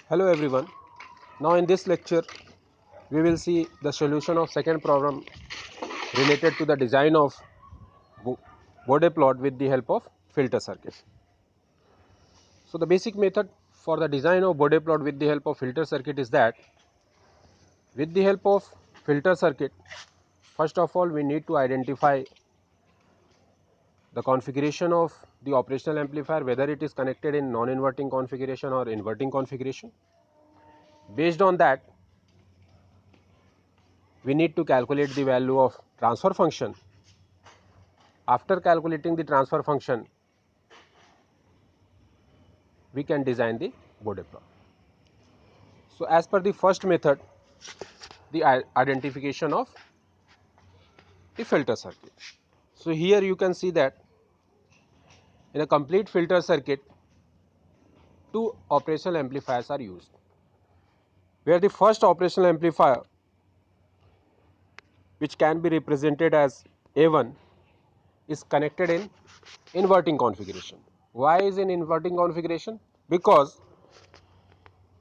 Hello everyone. Now in this lecture we will see the solution of second problem related to the design of Bode plot with the help of filter circuit. So the basic method for the design of Bode plot with the help of filter circuit is that with the help of filter circuit, first of all we need to identify the configuration of the operational amplifier, whether it is connected in non-inverting configuration or inverting configuration. Based on that, we need to calculate the value of transfer function. After calculating the transfer function, we can design the Bode plot. So as per the first method, the identification of the filter circuit. So here you can see that in a complete filter circuit, two operational amplifiers are used, where the first operational amplifier, which can be represented as A1, is connected in inverting configuration. Why is in inverting configuration? Because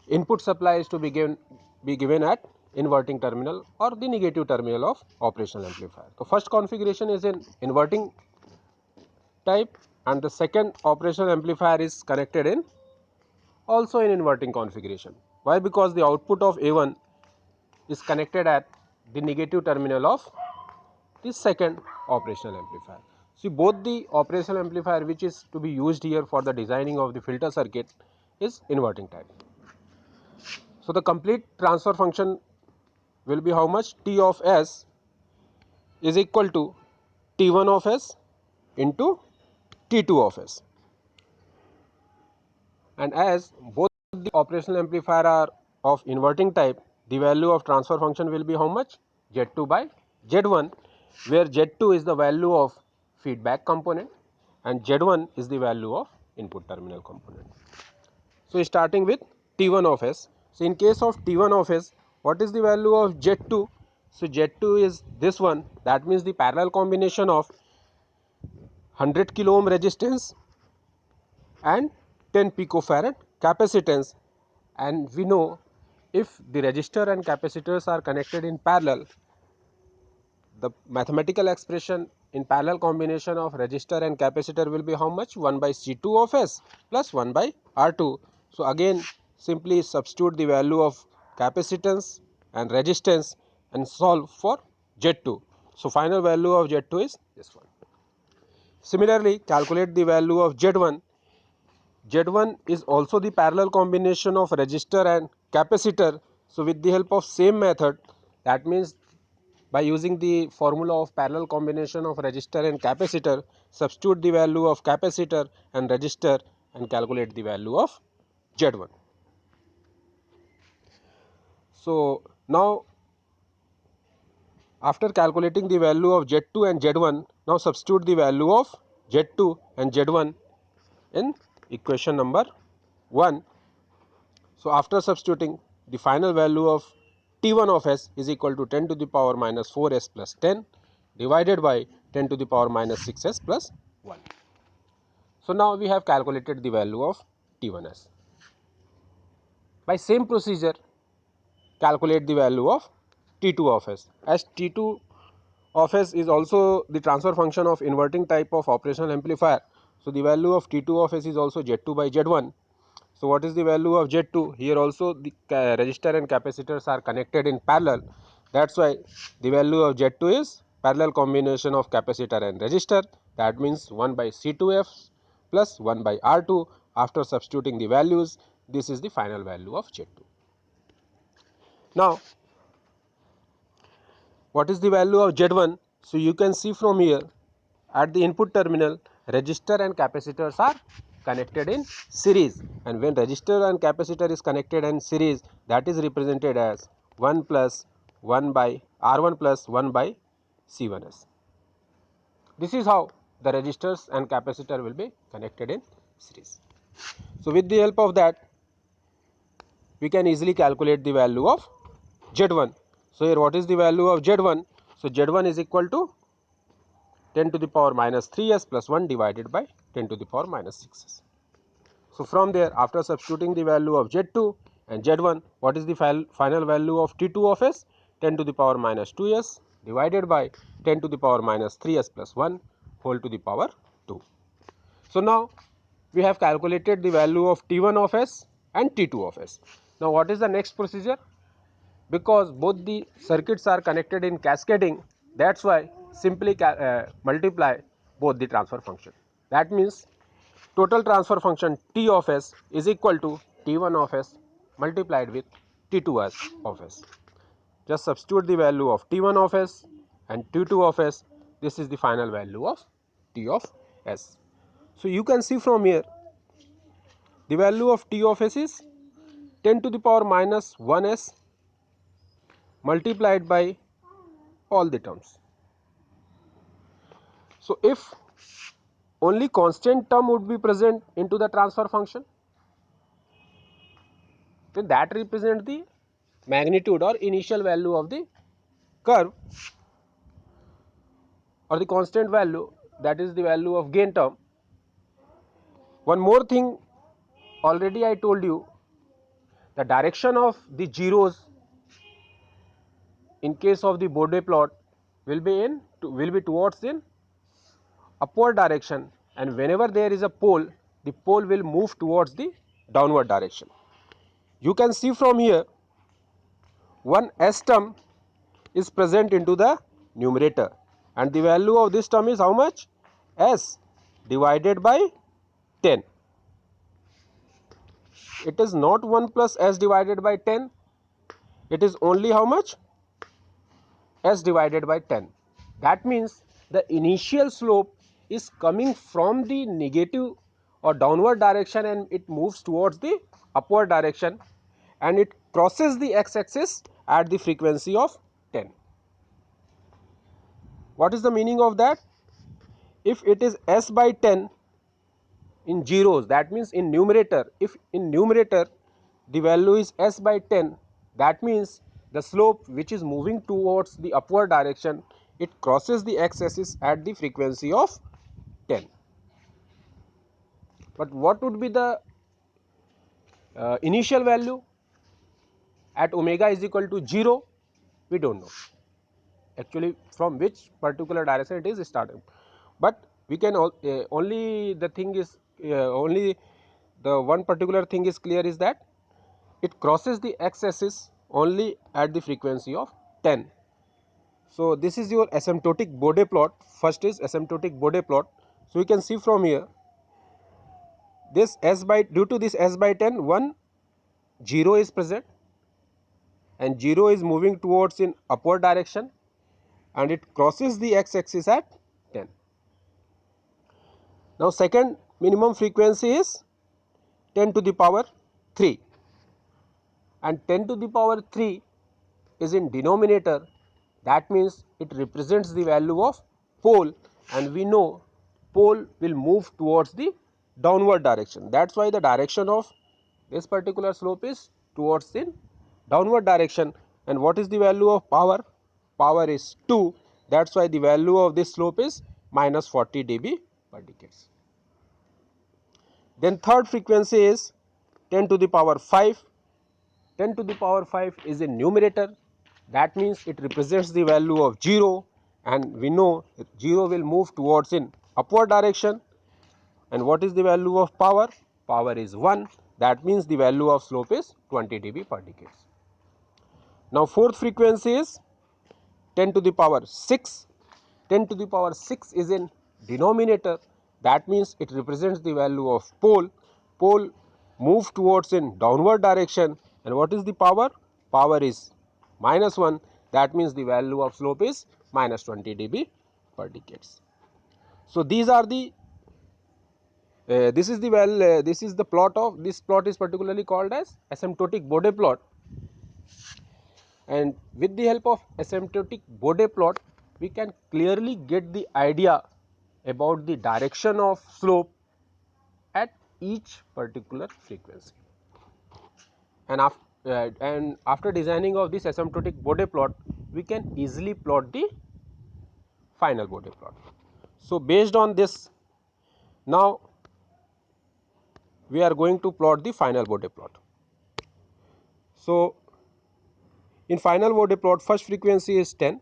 input supply is to be given at inverting terminal or the negative terminal of operational amplifier. The first configuration is in inverting type and the second operational amplifier is connected in also in inverting configuration. Why? Because the output of A1 is connected at the negative terminal of the second operational amplifier. See, both the operational amplifier which is to be used here for the designing of the filter circuit is inverting type. So the complete transfer function will be how much? T of S is equal to T1 of S into T2 of S. And as both the operational amplifier are of inverting type, the value of transfer function will be how much? Z2 by Z1, where Z2 is the value of feedback component and Z1 is the value of input terminal component. So starting with T1 of S. So in case of T1 of S, what is the value of Z2? So Z2 is this one, that means the parallel combination of 100 kilo ohm resistance and 10 picofarad capacitance, and we know if the resistor and capacitors are connected in parallel, the mathematical expression in parallel combination of resistor and capacitor will be how much? 1 by C2 of S plus 1 by R2. So again simply substitute the value of capacitance and resistance and solve for Z2. So final value of Z2 is this one. Similarly, calculate the value of Z1. Z1 is also the parallel combination of resistor and capacitor. So with the help of same method, that means by using the formula of parallel combination of resistor and capacitor, substitute the value of capacitor and resistor and calculate the value of Z1. So now after calculating the value of Z2 and Z1, now substitute the value of Z2 and Z1 in equation number 1. So after substituting, the final value of T1 of S is equal to 10 to the power minus 4S plus 10 divided by 10 to the power minus 6S plus 1. So now we have calculated the value of T1S. By same procedure, calculate the value of T2 of S. As T2 of S is also the transfer function of inverting type of operational amplifier. So the value of T2 of S is also Z2 by Z1. So what is the value of Z2? Here also the resistor and capacitors are connected in parallel. That's why the value of Z2 is parallel combination of capacitor and resistor. That means 1 by C2F plus 1 by R2. After substituting the values, this is the final value of Z2. Now, what is the value of Z1? So you can see from here at the input terminal, resistor and capacitors are connected in series, and when resistor and capacitor is connected in series, that is represented as 1 plus 1 by R1 plus 1 by C1S. This is how the resistors and capacitor will be connected in series. So with the help of that, we can easily calculate the value of Z1. So here what is the value of Z1? So Z1 is equal to 10 to the power minus 3s plus 1 divided by 10 to the power minus 6s. So from there, after substituting the value of Z2, and Z1, what is the final value of T2 of S? 10 to the power minus 2s divided by 10 to the power minus 3s plus 1 whole to the power 2. So, now we have calculated the value of T1 of S and T2 of S. Now, what is the next procedure? Because both the circuits are connected in cascading, that is why simply multiply both the transfer function. That means total transfer function T of S is equal to T1 of S multiplied with T2 of S. Just substitute the value of T1 of S and T2 of S. This is the final value of T of S. So, you can see from here the value of T of S is 10 to the power minus 1s multiplied by all the terms. So, if only constant term would be present into the transfer function, then that represents the magnitude or initial value of the curve or the constant value, that is the value of gain term. One more thing, already I told you, the direction of the zeros in case of the Bode plot will be towards in upward direction, and whenever there is a pole, the pole will move towards the downward direction. You can see from here one S term is present into the numerator, and the value of this term is how much? S divided by 10. It is not 1 plus S divided by 10, it is only how much? S divided by 10. That means the initial slope is coming from the negative or downward direction and it moves towards the upward direction, and it crosses the x axis at the frequency of 10. What is the meaning of that? If it is S by 10 in zeros, that means in numerator, if in numerator the value is S by 10, that means the slope which is moving towards the upward direction, it crosses the x axis at the frequency of 10. But what would be the initial value at omega is equal to 0? We do not know actually from which particular direction it is starting, but we can only the thing is only the one particular thing is clear is that it crosses the x axis only at the frequency of 10. So, this is your asymptotic Bode plot. First is asymptotic Bode plot. So, you can see from here this S by, due to this S by 10, one 0 is present and 0 is moving towards in upward direction and it crosses the x axis at 10. Now, second minimum frequency is 10 to the power 3, and 10 to the power 3 is in denominator, that means it represents the value of pole, and we know pole will move towards the downward direction. That is why the direction of this particular slope is towards the downward direction. And what is the value of power? Power is 2, that is why the value of this slope is minus 40 dB per decades. Then third frequency is 10 to the power 5. 10 to the power 5 is in numerator, that means it represents the value of 0, and we know 0 will move towards in upward direction. And what is the value of power? Power is 1, that means the value of slope is 20 dB per decades. Now, fourth frequency is 10 to the power 6. 10 to the power 6 is in denominator, that means it represents the value of pole. Pole move towards in downward direction, and what is the power? Power is minus 1, that means the value of slope is minus 20 dB per decades. So, these are the this is the this is the plot of, this plot is particularly called as asymptotic Bode plot, and with the help of asymptotic Bode plot we can clearly get the idea about the direction of slope at each particular frequency. And after designing of this asymptotic Bode plot, we can easily plot the final Bode plot. So, based on this, now we are going to plot the final Bode plot. So, in final Bode plot, first frequency is 10.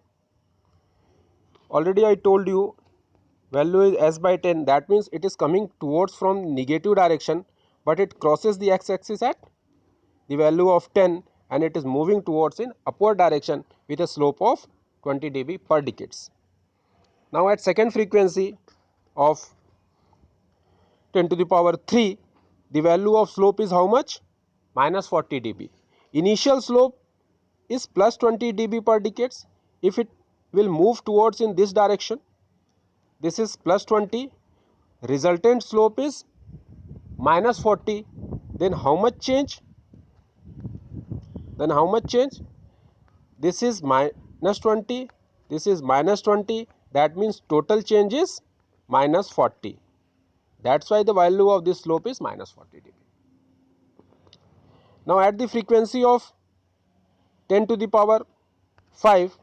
Already I told you value is s by 10, that means it is coming towards from negative direction, but it crosses the x axis at the value of 10 and it is moving towards in upward direction with a slope of 20 dB per decades. Now, at second frequency of 10 to the power 3, the value of slope is how much? Minus 40 dB. Initial slope is plus 20 dB per decades. If it will move towards in this direction, this is plus 20, resultant slope is minus 40, then how much change? Then how much change? This is minus 20, this is minus 20, that means total change is minus 40. That is why the value of this slope is minus 40 dB. Now, at the frequency of 10 to the power 5,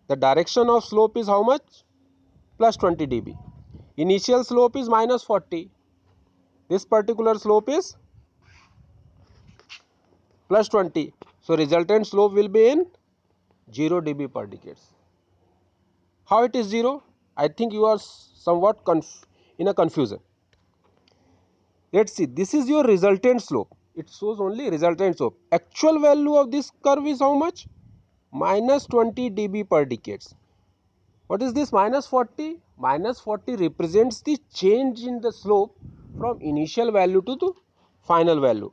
the direction of slope is how much? Plus 20 dB. Initial slope is minus 40. This particular slope is plus 20. So, resultant slope will be in 0 dB per decades. How it is 0? I think you are somewhat in a confusion. Let us see, this is your resultant slope. It shows only resultant slope. Actual value of this curve is how much? Minus 20 dB per decades. What is this minus 40? Minus 40 represents the change in the slope from initial value to the final value.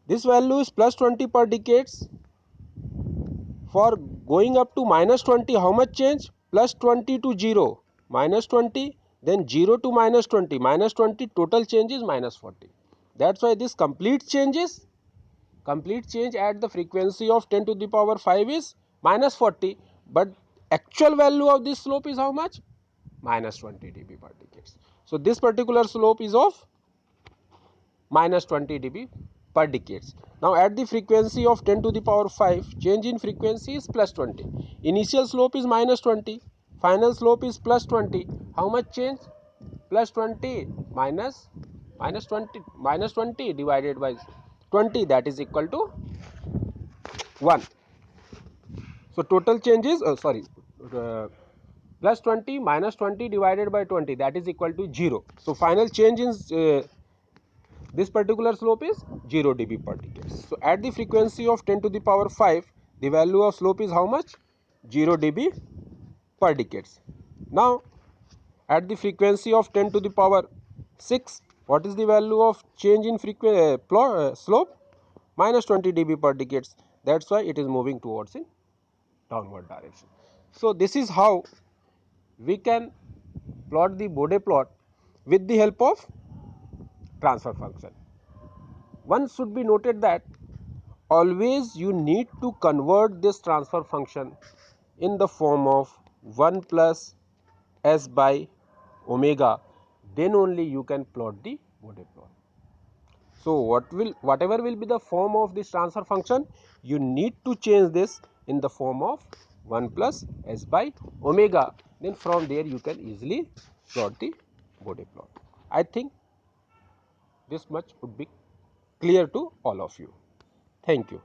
This value is plus 20 per decades. For going up to minus 20, how much change? Plus 20 to 0, minus 20, then 0 to minus 20, minus 20, total change is minus 40. That is why this complete change at the frequency of 10 to the power 5 is minus 40, but actual value of this slope is how much? Minus 20 dB per decades. So, this particular slope is of minus 20 dB per decades. Now, at the frequency of 10 to the power 5, change in frequency is plus 20. Initial slope is minus 20, final slope is plus 20. How much change? Plus 20 minus 20 divided by 20, that is equal to 1. So, total change is plus 20 minus 20 divided by 20, that is equal to 0. So, final change in this particular slope is 0 dB per decades. So, at the frequency of 10 to the power 5, the value of slope is how much? 0 dB per decades. Now, at the frequency of 10 to the power 6, what is the value of change in slope? Minus 20 dB per decades. That is why it is moving towards in downward direction. So, this is how we can plot the Bode plot with the help of transfer function. One should be noted that always you need to convert this transfer function in the form of 1 plus s by omega, then only you can plot the Bode plot. So, whatever will be the form of this transfer function, you need to change this in the form of 1 plus s by omega, then from there you can easily plot the Bode plot. I think this much would be clear to all of you. Thank you.